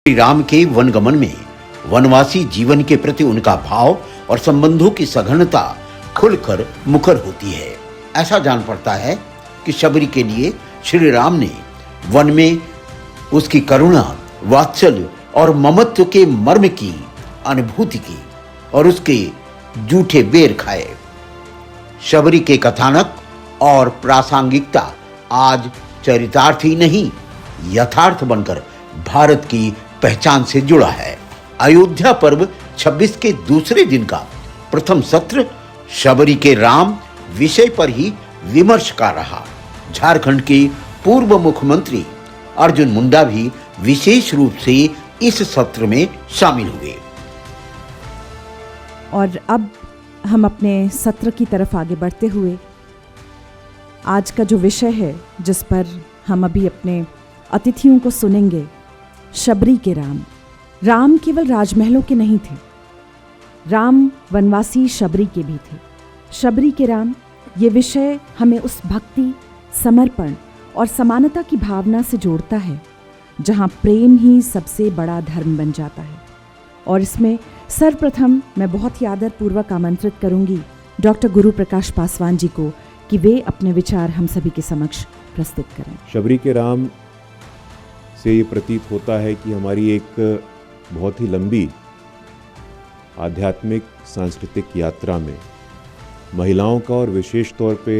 श्री राम के वनगमन में वनवासी जीवन के प्रति उनका भाव और संबंधों की सघनता खुलकर मुखर होती है। ऐसा जान पड़ता है कि शबरी के लिए श्री राम ने वन में उसकी करुणा, वात्सल्य और ममत्व के मर्म की अनुभूति की और उसके जूठे बेर खाए। शबरी के कथानक और प्रासंगिकता आज चरितार्थ ही नहीं, यथार्थ बनकर भारत की पहचान से जुड़ा है। अयोध्या पर्व 26 के दूसरे दिन का प्रथम सत्र शबरी के राम विषय पर ही विमर्श का रहा। झारखंड के पूर्व मुख्यमंत्री अर्जुन मुंडा भी विशेष रूप से इस सत्र में शामिल हुए। और अब हम अपने सत्र की तरफ आगे बढ़ते हुए आज का जो विषय है जिस पर हम अभी अपने अतिथियों को सुनेंगे, शबरी के राम। राम केवल राजमहलों के नहीं थे, राम वनवासी शबरी के भी थे। शबरी के राम ये विषय हमें उस भक्ति, समर्पण और समानता की भावना से जोड़ता है जहाँ प्रेम ही सबसे बड़ा धर्म बन जाता है। और इसमें सर्वप्रथम मैं बहुत ही आदरपूर्वक आमंत्रित करूंगी डॉक्टर गुरु प्रकाश पासवान जी को कि वे अपने विचार हम सभी के समक्ष प्रस्तुत करें। शबरी के राम से ये प्रतीत होता है कि हमारी एक बहुत ही लंबी आध्यात्मिक सांस्कृतिक यात्रा में महिलाओं का और विशेष तौर पे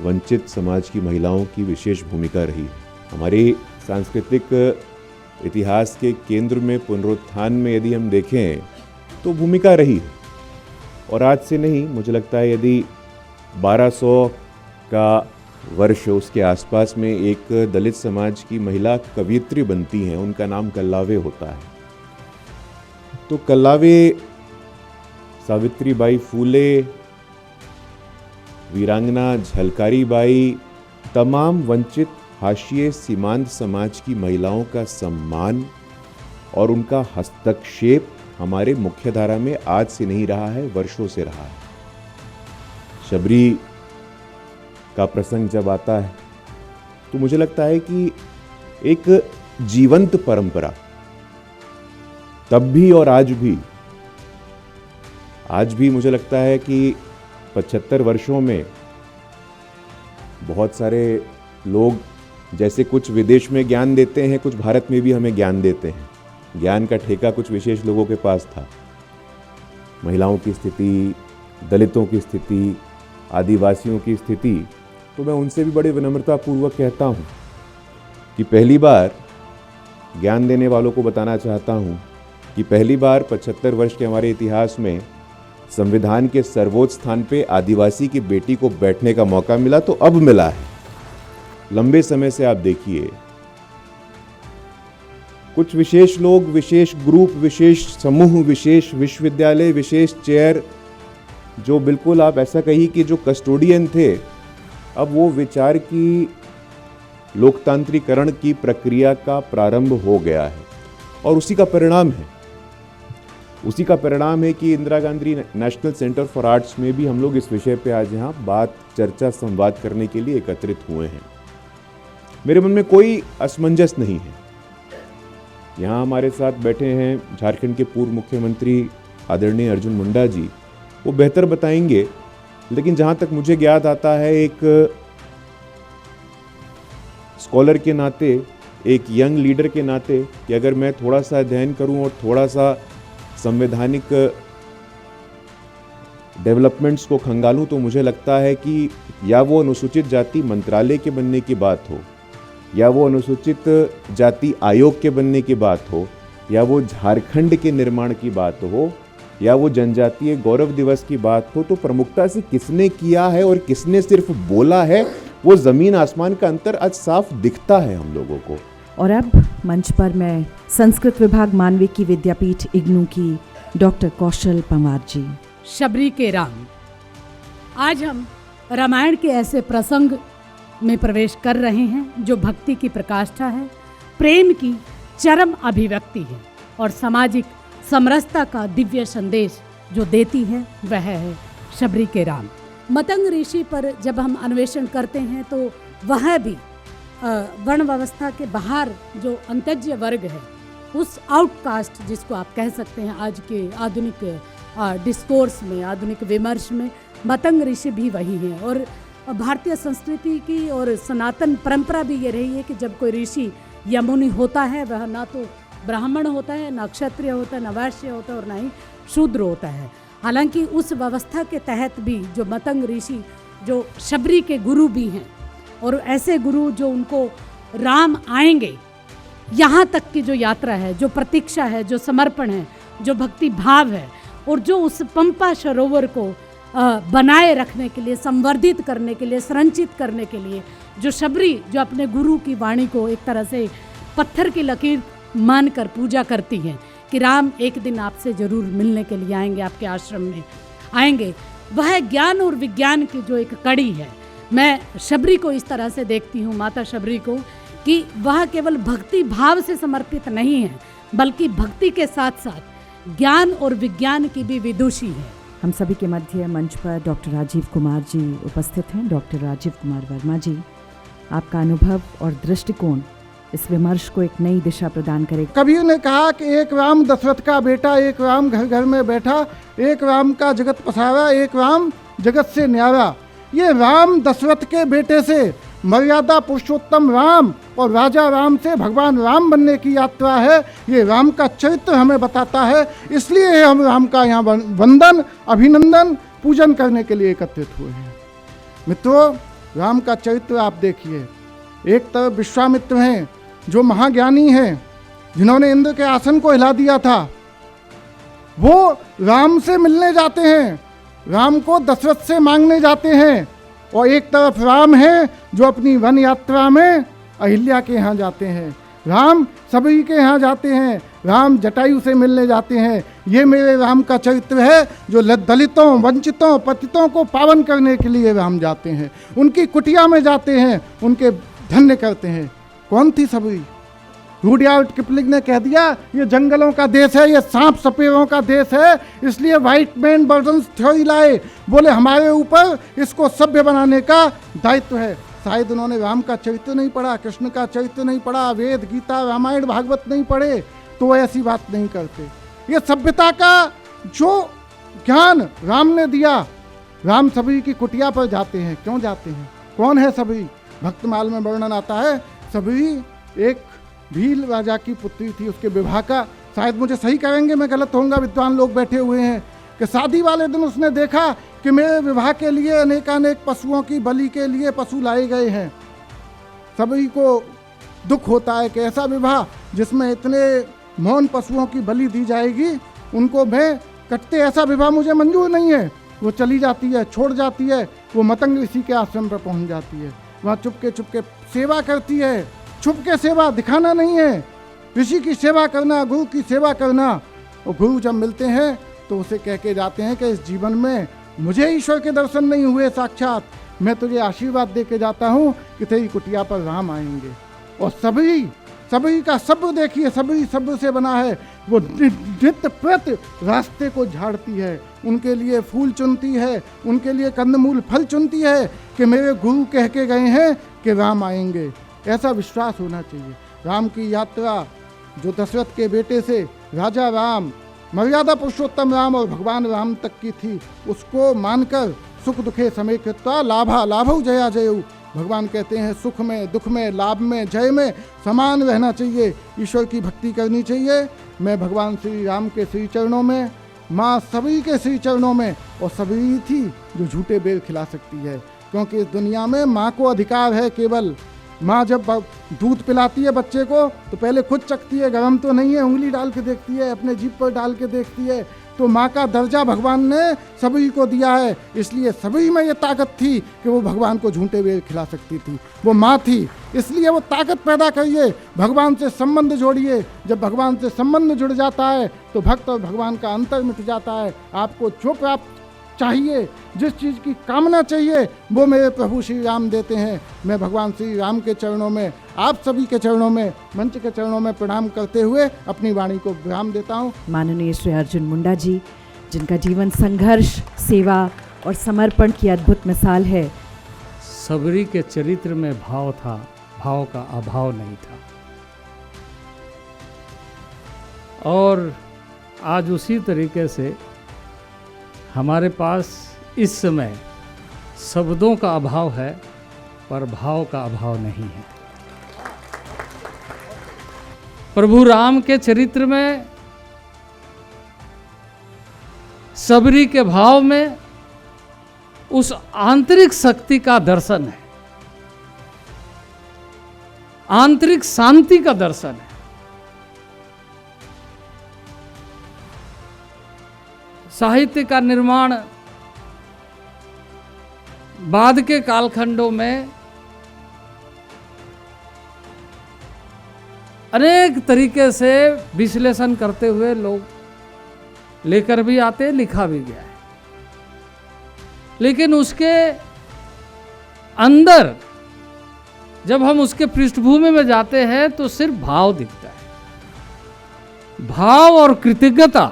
वंचित समाज की महिलाओं की विशेष भूमिका रही है। हमारे सांस्कृतिक इतिहास के केंद्र में पुनरुत्थान में यदि हम देखें तो भूमिका रही है। और आज से नहीं, मुझे लगता है यदि 1200 का वर्ष उसके आसपास में एक दलित समाज की महिला कवयित्री बनती हैं, उनका नाम कल्लावे होता है। तो कल्लावे सावित्रीबाई फूले, वीरांगना झलकारी बाई, तमाम वंचित हाशिए सीमांत समाज की महिलाओं का सम्मान और उनका हस्तक्षेप हमारे मुख्यधारा में आज से नहीं रहा है, वर्षों से रहा है। शबरी का प्रसंग जब आता है तो मुझे लगता है कि एक जीवंत परंपरा तब भी और आज भी मुझे लगता है कि 75 वर्षों में बहुत सारे लोग जैसे कुछ विदेश में ज्ञान देते हैं, कुछ भारत में भी हमें ज्ञान देते हैं। ज्ञान का ठेका कुछ विशेष लोगों के पास था। महिलाओं की स्थिति, दलितों की स्थिति, आदिवासियों की स्थिति, तो मैं उनसे भी बड़े विनम्रतापूर्वक कहता हूँ कि पहली बार ज्ञान देने वालों को बताना चाहता हूँ कि पहली बार 75 वर्ष के हमारे इतिहास में संविधान के सर्वोच्च स्थान पे आदिवासी की बेटी को बैठने का मौका मिला, तो अब मिला है। लंबे समय से आप देखिए कुछ विशेष लोग, विशेष ग्रुप, विशेष समूह, विशेष विश्वविद्यालय, विशेष चेयर, जो बिल्कुल आप ऐसा कहिए कि जो कस्टोडियन थे, अब वो विचार की लोकतांत्रिकरण की प्रक्रिया का प्रारंभ हो गया है। और उसी का परिणाम है कि Indira Gandhi national centre for arts में भी हम लोग इस विषय पे आज यहाँ बात, चर्चा, संवाद करने के लिए एकत्रित हुए हैं। मेरे मन में कोई असमंजस नहीं है। यहाँ हमारे साथ बैठे हैं झारखंड के पूर्व मुख्यमंत्री आदरणीय अर्जुन मुंडा जी, वो बेहतर बताएंगे। लेकिन जहाँ तक मुझे ज्ञात आता है, एक स्कॉलर के नाते, एक यंग लीडर के नाते, कि अगर मैं थोड़ा सा अध्ययन करूँ और थोड़ा सा संवैधानिक डेवलपमेंट्स को खंगालूं, तो मुझे लगता है कि या वो अनुसूचित जाति मंत्रालय के बनने की बात हो, या वो अनुसूचित जाति आयोग के बनने की बात हो, या वो झारखंड के निर्माण की बात हो, या वो जनजातीय गौरव दिवस की बात हो, तो प्रमुखता से किसने किया है और किसने सिर्फ बोला है, वो जमीन आसमान का अंतर आज साफ दिखता है हम लोगों को। और अब मंच पर मैं संस्कृत विभाग मानविकी विद्यापीठ इग्नू की डॉक्टर कौशल पंवार जी। शबरी के राम। आज हम रामायण के ऐसे प्रसंग में प्रवेश कर रहे हैं जो भक्ति की प्रकाष्ठा है, प्रेम की चरम अभिव्यक्ति है और सामाजिक समरसता का दिव्य संदेश जो देती है, वह है शबरी के राम। मतंग ऋषि पर जब हम अन्वेषण करते हैं तो वह भी वर्ण व्यवस्था के बाहर जो अंतज्य वर्ग है उस आउटकास्ट जिसको आप कह सकते हैं आज के आधुनिक डिस्कोर्स में, आधुनिक विमर्श में, मतंग ऋषि भी वही हैं। और भारतीय संस्कृति की और सनातन परंपरा भी ये रही है कि जब कोई ऋषि या मुनि होता है वह ना तो ब्राह्मण होता है, ना क्षत्रिय होता है, ना वैश्य होता है और ना ही शूद्र होता है। हालांकि उस व्यवस्था के तहत भी जो मतंग ऋषि जो शबरी के गुरु भी हैं, और ऐसे गुरु जो उनको राम आएंगे यहाँ तक की जो यात्रा है, जो प्रतीक्षा है, जो समर्पण है, जो भक्ति भाव है, और जो उस पंपा सरोवर को बनाए रखने के लिए, संवर्धित करने के लिए, संरचित करने के लिए जो शबरी जो अपने गुरु की वाणी को एक तरह से पत्थर की लकीर मानकर पूजा करती हैं कि राम एक दिन आपसे ज़रूर मिलने के लिए आएंगे, आपके आश्रम में आएंगे, वह ज्ञान और विज्ञान की जो एक कड़ी है। मैं शबरी को इस तरह से देखती हूँ, माता शबरी को, कि वह केवल भक्ति भाव से समर्पित नहीं है, बल्कि भक्ति के साथ साथ ज्ञान और विज्ञान की भी विदुषी है। हम सभी के मध्य मंच पर डॉक्टर राजीव कुमार जी उपस्थित हैं। डॉक्टर राजीव कुमार वर्मा जी, आपका अनुभव और दृष्टिकोण इस विमर्श को एक नई दिशा प्रदान करेगा। कबीर ने कहा कि एक राम दशरथ का बेटा, एक राम घर घर में बैठा, एक राम का जगत पसारा, एक राम जगत से न्यारा। ये राम दशरथ के बेटे से मर्यादा पुरुषोत्तम राम और राजा राम से भगवान राम बनने की यात्रा है। ये राम का चरित्र हमें बताता है, इसलिए हम राम का यहाँ वंदन, अभिनंदन, पूजन करने के लिए एकत्रित हुए हैं। मित्रों, राम का चरित्र आप देखिए। एक तरफ विश्वामित्र हैं जो महाज्ञानी हैं, जिन्होंने इंद्र के आसन को हिला दिया था, वो राम से मिलने जाते हैं, राम को दशरथ से मांगने जाते हैं। और एक तरफ राम है जो अपनी वन यात्रा में अहिल्या के यहाँ जाते हैं, राम सबरी के यहाँ जाते हैं, राम जटायु से मिलने जाते हैं। ये मेरे राम का चरित्र है जो दलितों, वंचितों, पतितों को पावन करने के लिए राम जाते हैं, उनकी कुटिया में जाते हैं, उनके धन्य करते हैं। कौन थी सबरी? रुडयार्ड किपलिंग ने कह दिया ये जंगलों का देश है, ये सांप सपेरों का देश है, इसलिए व्हाइट मैन बर्डन्स थ्योरी लाए। बोले हमारे ऊपर इसको सभ्य बनाने का दायित्व है। शायद उन्होंने राम का चरित्र नहीं पढ़ा, कृष्ण का चरित्र नहीं पढ़ा, वेद, गीता, रामायण, भागवत नहीं पढ़े, तो वो ऐसी बात नहीं करते। ये सभ्यता का जो ज्ञान राम ने दिया, राम सबरी की कुटिया पर जाते हैं। क्यों जाते हैं? कौन है सबरी? भक्तमाल में वर्णन आता है, सबरी एक भील राजा की पुत्री थी, उसके विवाह का, शायद मुझे सही करेंगे, मैं गलत होऊंगा, विद्वान लोग बैठे हुए हैं, कि शादी वाले दिन उसने देखा कि मेरे विवाह के लिए अनेकानेक पशुओं की बलि के लिए पशु लाए गए हैं। सभी को दुख होता है कि ऐसा विवाह जिसमें इतने मौन पशुओं की बलि दी जाएगी, उनको मैं कटते, ऐसा विवाह मुझे मंजूर नहीं है। वो चली जाती है, छोड़ जाती है, वो मतंग ऋषि के आश्रम पर पहुंच जाती है, वहाँ चुपके चुपके सेवा करती है। छुपके सेवा दिखाना नहीं है, ऋषि की सेवा करना, गुरु की सेवा करना। और गुरु जब मिलते हैं तो उसे कह के जाते हैं कि इस जीवन में मुझे ईश्वर के दर्शन नहीं हुए साक्षात, मैं तुझे आशीर्वाद दे के जाता हूँ कि तेरी कुटिया पर राम आएंगे। और सबरी का सब्र देखिए, सबरी सब्र से बना है। वो नित्य प्रति रास्ते को झाड़ती है, उनके लिए फूल चुनती है, उनके लिए कंदमूल फल चुनती है कि मेरे गुरु कह के गए हैं कि राम आएंगे। ऐसा विश्वास होना चाहिए। राम की यात्रा जो दशरथ के बेटे से राजा राम, मर्यादा पुरुषोत्तम राम और भगवान राम तक की थी, उसको मानकर सुख दुखे समय कृत्वा लाभा लाभौ जया जयऊ। भगवान कहते हैं सुख में, दुख में, लाभ में, जय में समान रहना चाहिए, ईश्वर की भक्ति करनी चाहिए। मैं भगवान श्री राम के श्री चरणों में, माँ सबरी के श्री चरणों में, और सबरी थी जो झूठे बेर खिला सकती है, क्योंकि इस दुनिया में माँ को अधिकार है केवल। माँ जब दूध पिलाती है बच्चे को तो पहले खुद चखती है, गर्म तो नहीं है, उंगली डाल के देखती है, अपने जीभ पर डाल के देखती है। तो माँ का दर्जा भगवान ने सभी को दिया है, इसलिए सभी में ये ताकत थी कि वो भगवान को झूठे बेर खिला सकती थी। वो माँ थी, इसलिए वो ताकत पैदा करिए, भगवान से संबंध जोड़िए। जब भगवान से संबंध जुड़ जाता है तो भक्त और भगवान का अंतर मिट जाता है। आपको जो प्राप्त चाहिए, जिस चीज़ की कामना चाहिए, वो मेरे प्रभु श्री राम देते हैं। मैं भगवान श्री राम के चरणों में, आप सभी के चरणों में, मंच के चरणों में प्रणाम करते हुए अपनी वाणी को विराम देता हूँ। माननीय श्री अर्जुन मुंडा जी, जिनका जीवन संघर्ष, सेवा और समर्पण की अद्भुत मिसाल है। सबरी के चरित्र में भाव था, भाव का अभाव नहीं था। और आज उसी तरीके से हमारे पास इस समय शब्दों का अभाव है, पर भाव का अभाव नहीं है। प्रभु राम के चरित्र में सबरी के भाव में उस आंतरिक शक्ति का दर्शन है, आंतरिक शांति का दर्शन है। साहित्य का निर्माण बाद के कालखंडों में अनेक तरीके से विश्लेषण करते हुए लोग लेकर भी आते हैं, लिखा भी गया है। लेकिन उसके अंदर जब हम उसके पृष्ठभूमि में जाते हैं तो सिर्फ भाव दिखता है। भाव और कृतज्ञता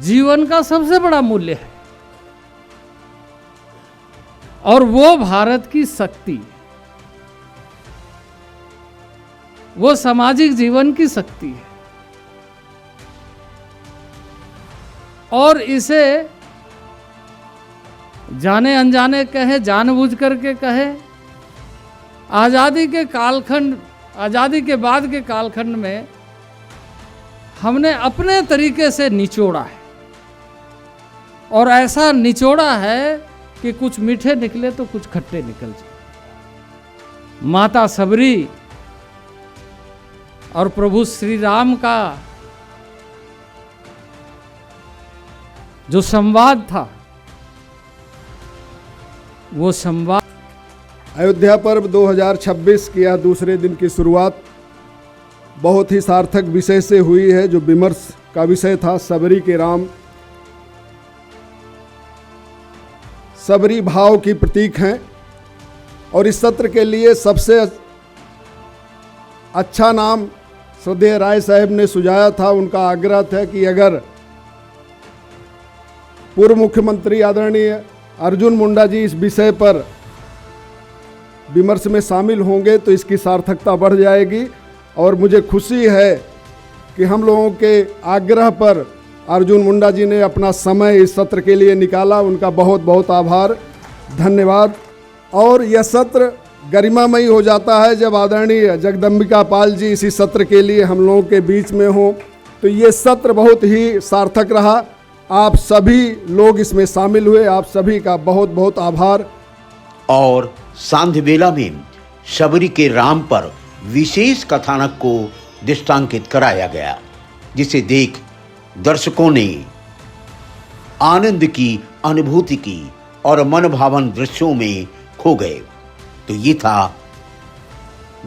जीवन का सबसे बड़ा मूल्य है और वो भारत की शक्ति है, वो सामाजिक जीवन की शक्ति है। और इसे जाने अनजाने कहे, जानबूझ करके कहे, आज़ादी के कालखंड, आज़ादी के बाद के कालखंड में हमने अपने तरीके से निचोड़ा है और ऐसा निचोड़ा है कि कुछ मीठे निकले तो कुछ खट्टे निकल जाए। माता सबरी और प्रभु श्री राम का जो संवाद था, वो संवाद अयोध्या पर्व 2026 की यह दूसरे दिन की शुरुआत बहुत ही सार्थक विषय से हुई है, जो विमर्श का विषय था सबरी के राम। सबरी भाव की प्रतीक हैं और इस सत्र के लिए सबसे अच्छा नाम श्रद्धेय राय साहब ने सुझाया था। उनका आग्रह था कि अगर पूर्व मुख्यमंत्री आदरणीय अर्जुन मुंडा जी इस विषय पर विमर्श में शामिल होंगे तो इसकी सार्थकता बढ़ जाएगी। और मुझे खुशी है कि हम लोगों के आग्रह पर अर्जुन मुंडा जी ने अपना समय इस सत्र के लिए निकाला। उनका बहुत बहुत आभार, धन्यवाद। और यह सत्र गरिमामयी हो जाता है जब आदरणीय जगदम्बिका पाल जी इसी सत्र के लिए हम लोगों के बीच में हो। तो ये सत्र बहुत ही सार्थक रहा। आप सभी लोग इसमें शामिल हुए, आप सभी का बहुत बहुत आभार। और सांध्य बेला में शबरी के राम पर विशेष कथानक को दृष्टांकित कराया गया, जिसे देख दर्शकों ने आनंद की अनुभूति की और मनभावन दृश्यों में खो गए। तो ये था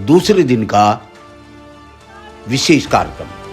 दूसरे दिन का विशेष कार्यक्रम।